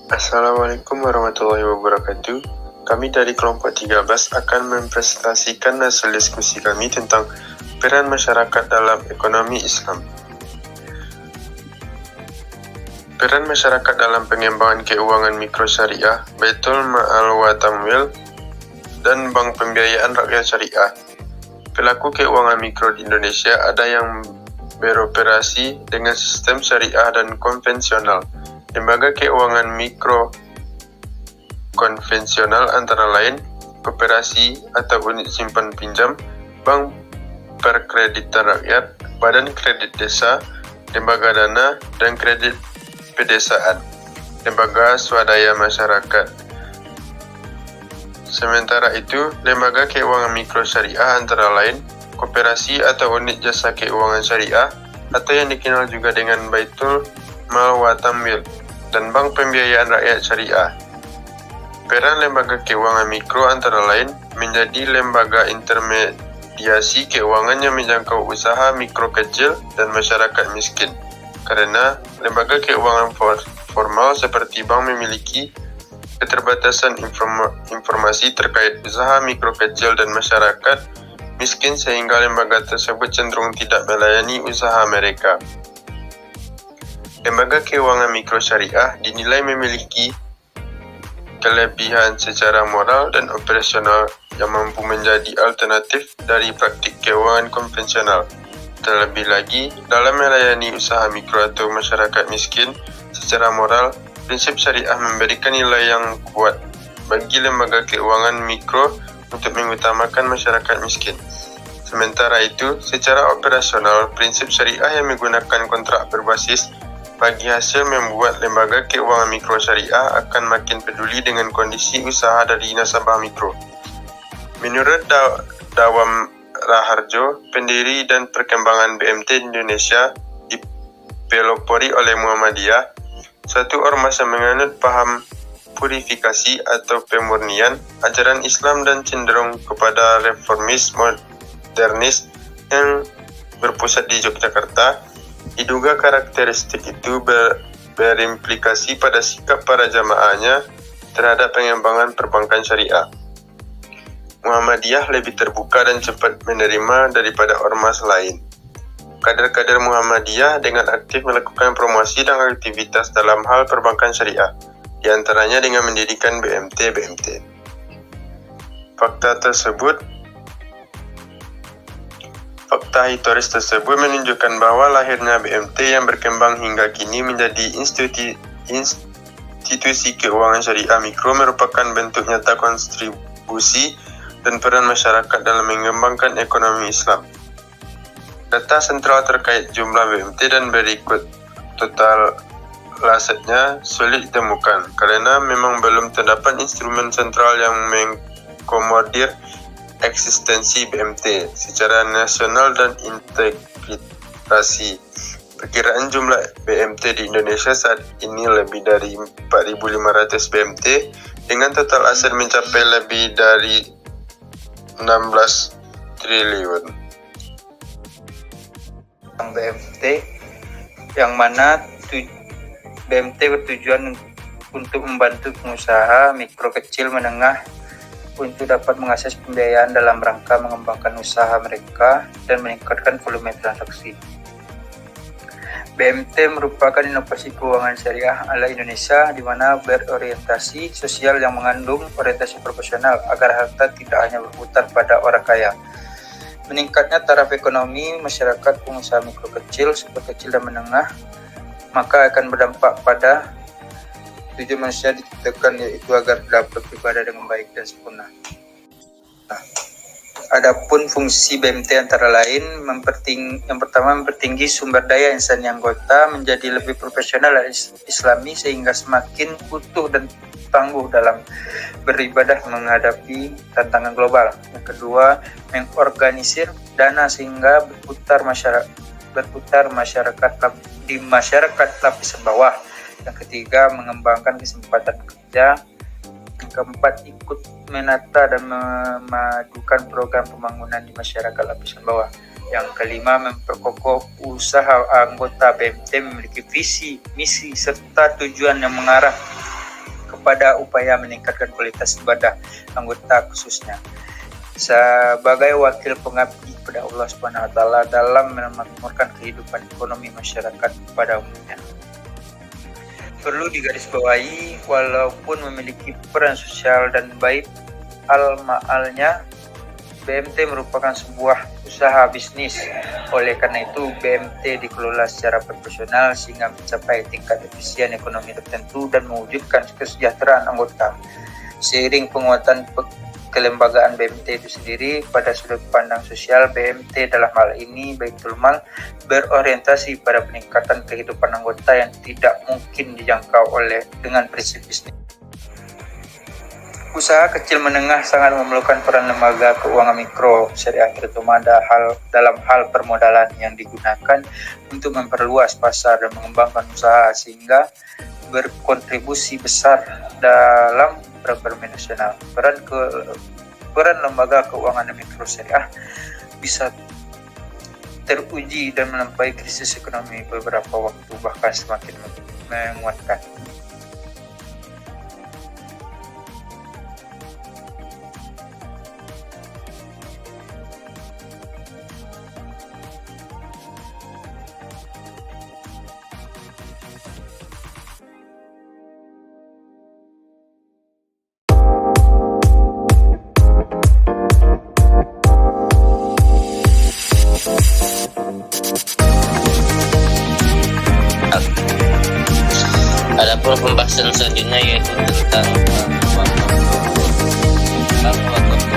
Assalamualaikum warahmatullahi wabarakatuh. Kami dari kelompok 13 akan mempresentasikan hasil diskusi kami tentang peran masyarakat dalam ekonomi Islam. Peran masyarakat dalam pengembangan keuangan mikro syariah, Baitul Ma'al wa Tamwil, dan Bank Pembiayaan Rakyat Syariah. Pelaku keuangan mikro di Indonesia ada yang beroperasi dengan sistem syariah dan konvensional. Lembaga keuangan mikro konvensional antara lain koperasi atau unit simpan pinjam, bank perkreditan rakyat, badan kredit desa, lembaga dana dan kredit pedesaan, lembaga swadaya masyarakat. Sementara itu, lembaga keuangan mikro syariah antara lain koperasi atau unit jasa keuangan syariah atau yang dikenal juga dengan Baitul Mal wa Tamwil dan Bank Pembiayaan Rakyat Syariah. Peran lembaga keuangan mikro antara lain menjadi lembaga intermediasi keuangan yang menjangkau usaha mikro kecil dan masyarakat miskin. Karena lembaga keuangan formal seperti bank memiliki keterbatasan informasi terkait usaha mikro kecil dan masyarakat miskin sehingga lembaga tersebut cenderung tidak melayani usaha mereka. Lembaga keuangan mikro syariah dinilai memiliki kelebihan secara moral dan operasional yang mampu menjadi alternatif dari praktik keuangan konvensional. Terlebih lagi, dalam melayani usaha mikro atau masyarakat miskin, secara moral, prinsip syariah memberikan nilai yang kuat bagi lembaga keuangan mikro untuk mengutamakan masyarakat miskin. Sementara itu, secara operasional, prinsip syariah yang menggunakan kontrak berbasis bagi hasil membuat lembaga keuangan mikro syariah akan makin peduli dengan kondisi usaha dari nasabah mikro. Menurut Dawam Raharjo, pendiri dan perkembangan BMT Indonesia dipelopori oleh Muhammadiyah, suatu ormas yang menganut paham purifikasi atau pemurnian, ajaran Islam dan cenderung kepada reformis modernis yang berpusat di Yogyakarta. Diduga karakteristik itu berimplikasi pada sikap para jamaahnya terhadap pengembangan perbankan syariah. Muhammadiyah lebih terbuka dan cepat menerima daripada ormas lain. Kader-kader Muhammadiyah dengan aktif melakukan promosi dan aktivitas dalam hal perbankan syariah, di antaranya dengan mendirikan BMT. Fakta historis tersebut menunjukkan bahwa lahirnya BMT yang berkembang hingga kini menjadi institusi keuangan syariah mikro merupakan bentuk nyata kontribusi dan peran masyarakat dalam mengembangkan ekonomi Islam. Data sentral terkait jumlah BMT dan berikut total asetnya sulit ditemukan karena memang belum terdapat instrumen sentral yang mengakomodir eksistensi BMT secara nasional dan integrasi. Perkiraan jumlah BMT di Indonesia saat ini lebih dari 4.500 BMT dengan total aset mencapai lebih dari 16 triliun. BMT yang mana BMT bertujuan untuk membantu pengusaha mikro kecil menengah untuk dapat mengakses pembiayaan dalam rangka mengembangkan usaha mereka dan meningkatkan volume transaksi. BMT merupakan inovasi keuangan syariah ala Indonesia di mana berorientasi sosial yang mengandung orientasi proporsional agar harta tidak hanya berputar pada orang kaya. Meningkatnya taraf ekonomi masyarakat pengusaha mikro kecil, super kecil dan menengah maka akan berdampak pada tujuan manusia diciptakan, yaitu agar dapat beribadah dengan baik dan sempurna. Adapun fungsi BMT antara lain yang pertama mempertinggi sumber daya insan anggota menjadi lebih profesional dan islami sehingga semakin utuh dan tangguh dalam beribadah menghadapi tantangan global. Yang kedua, mengorganisir dana sehingga berputar masyarakat di masyarakat lapisan bawah. Yang ketiga, mengembangkan kesempatan kerja. Yang keempat, ikut menata dan memadukan program pembangunan di masyarakat lapisan bawah. Yang kelima, memperkokoh usaha anggota BMT memiliki visi, misi, serta tujuan yang mengarah kepada upaya meningkatkan kualitas ibadah anggota khususnya sebagai wakil pengabdi kepada Allah Subhanahu wa taala dalam memakmurkan kehidupan ekonomi masyarakat pada umumnya. Perlu digarisbawahi, walaupun memiliki peran sosial dan baik al-ma'alnya, BMT merupakan sebuah usaha bisnis. Oleh karena itu, BMT dikelola secara proporsional sehingga mencapai tingkat efisien ekonomi tertentu dan mewujudkan kesejahteraan anggota. Seiring penguatan kelembagaan BMT itu sendiri, pada sudut pandang sosial, BMT dalam hal ini Baitul Mal berorientasi pada peningkatan kehidupan anggota yang tidak mungkin dijangkau dengan prinsip bisnis. Usaha kecil menengah sangat memerlukan peran lembaga keuangan mikro syariah, terutama dalam hal permodalan yang digunakan untuk memperluas pasar dan mengembangkan usaha sehingga berkontribusi besar dalam perekonomian nasional. Peran lembaga keuangan mikro syariah bisa teruji dan melampaui krisis ekonomi beberapa waktu, bahkan semakin menguatkan. Adapun pembahasan selanjutnya yaitu tentang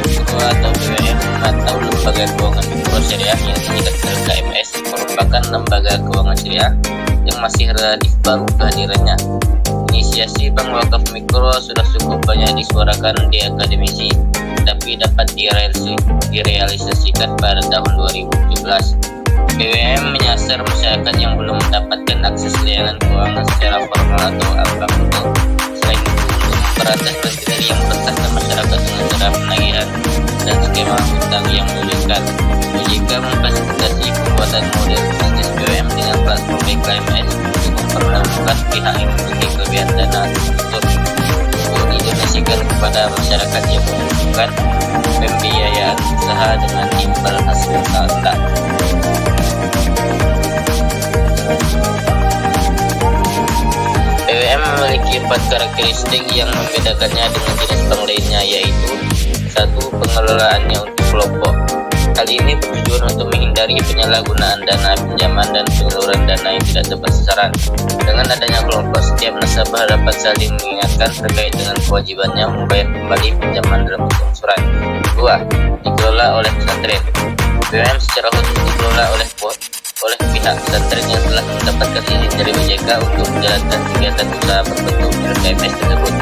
mikro atau BWM atau lembaga keuangan mikro syariah yang ditingkatkan KMS merupakan lembaga keuangan syariah yang masih relatif baru kehadirannya. Inisiasi Bank Wakaf Mikro sudah cukup banyak disuarakan di akademisi, tapi dapat direalisasikan pada tahun 2017. BWM menyasar masyarakat yang belum mendapatkan akses layanan keuangan secara formal atau bank. Selain itu, untuk memberantas kriteria yang meresahkan masyarakat dengan cara penagihan dan skema hutang yang menyulitkan, OJK memfasilitasi pembuatan model bisnis BWM dengan platform KMS untuk memperlakukan pihak yang memiliki kelebihan dana tersebut untuk didonasikan kepada masyarakat yang membutuhkan pembiayaan usaha dengan imbal hasil rendah. BWM memiliki 4 karakteristik yang membedakannya dengan jenis bank lainnya, yaitu 1. Pengelolaannya untuk kelompok. Hal ini bertujuan untuk menghindari penyalahgunaan dana pinjaman dan penyaluran dana yang tidak tepat sasaran. Dengan adanya kelompok, setiap nasabah dapat saling mengingatkan terkait dengan kewajibannya membayar kembali pinjaman dalam bentuk angsuran. 2. Dikelola oleh pesantren. BWM secara khusus dikelola oleh pihak pesantren yang telah mendapatkan izin dari OJK untuk menjalankan kegiatan usaha berbentuk KMS tersebut.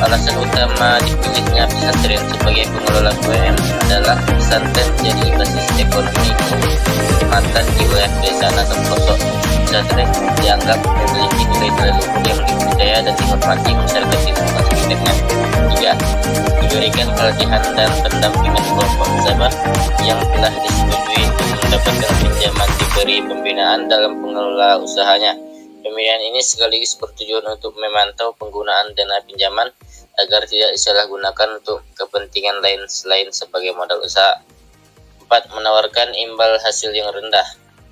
Alasan utama dipilihnya pesantren sebagai pengelola BWM adalah pesantren menjadi basis ekonomi keumatan di wilayah pedesaan atau pelosok. Pesantren dianggap memiliki nilai leluhur yang dipercaya dan dihormati masyarakat di lingkungan sekitarnya. 3. Diberikan pelatihan dan pendampingan kelompok nasabah yang telah disetujui untuk mendapatkan pinjaman, diberi pembinaan dalam pengelola usahanya. Pembinaan ini sekaligus bertujuan untuk memantau penggunaan dana pinjaman agar tidak disalahgunakan untuk kepentingan lain selain sebagai modal usaha. 4. Menawarkan imbal hasil yang rendah.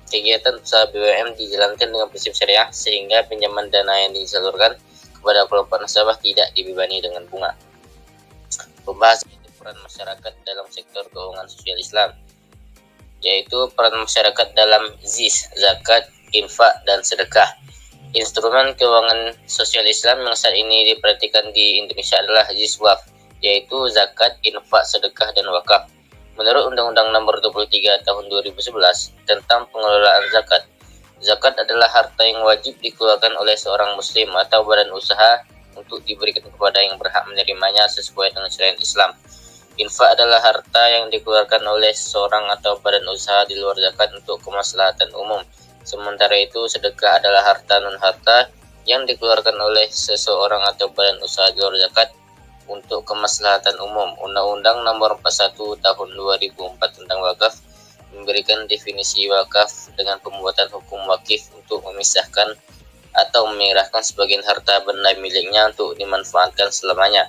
Kegiatan usaha BWM dijalankan dengan prinsip syariah sehingga pinjaman dana yang disalurkan kepada kelompok nasabah tidak dibebani dengan bunga. Pembahasan peran masyarakat dalam sektor keuangan sosial Islam, yaitu peran masyarakat dalam ZIS, zakat, infak, dan sedekah. Instrumen keuangan sosial Islam yang saat ini diperhatikan di Indonesia adalah ZIS WAF, yaitu zakat, infak, sedekah, dan wakaf. Menurut Undang-Undang Nomor 23 Tahun 2011 tentang pengelolaan zakat, zakat adalah harta yang wajib dikeluarkan oleh seorang muslim atau badan usaha untuk diberikan kepada yang berhak menerimanya sesuai dengan syariat Islam. Infak adalah harta yang dikeluarkan oleh seorang atau badan usaha di luar zakat untuk kemaslahatan umum. Sementara itu, sedekah adalah harta non-harta yang dikeluarkan oleh seseorang atau badan usaha di luar zakat untuk kemaslahatan umum. Undang-Undang Nomor 41 Tahun 2004 tentang wakaf memberikan definisi wakaf dengan pembuatan hukum wakif untuk memisahkan atau menyerahkan sebagian harta benda miliknya untuk dimanfaatkan selamanya,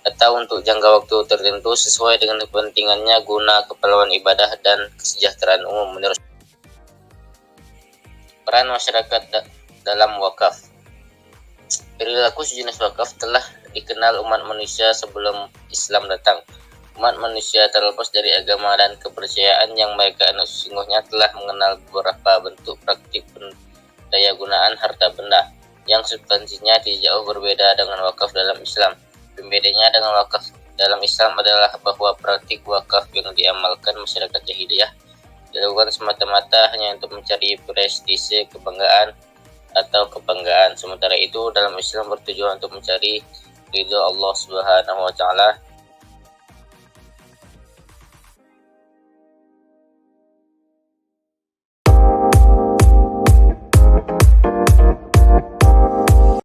atau untuk jangka waktu tertentu sesuai dengan kepentingannya guna keperluan ibadah dan kesejahteraan umum. Menurut peran masyarakat dalam wakaf. Perilaku sejenis wakaf telah dikenal umat manusia sebelum Islam datang. Umat manusia terlepas dari agama dan kepercayaan yang mereka anut sesungguhnya telah mengenal beberapa bentuk praktik daya gunaan harta benda yang substansinya tidak jauh berbeda dengan wakaf dalam Islam. Pembedanya dengan wakaf dalam Islam adalah bahwa praktik wakaf yang diamalkan masyarakat jahiliyah dilakukan semata-mata hanya untuk mencari prestise, kebanggaan, atau kebanggaan. Sementara itu dalam Islam bertujuan untuk mencari ridho Allah Subhanahu wa taala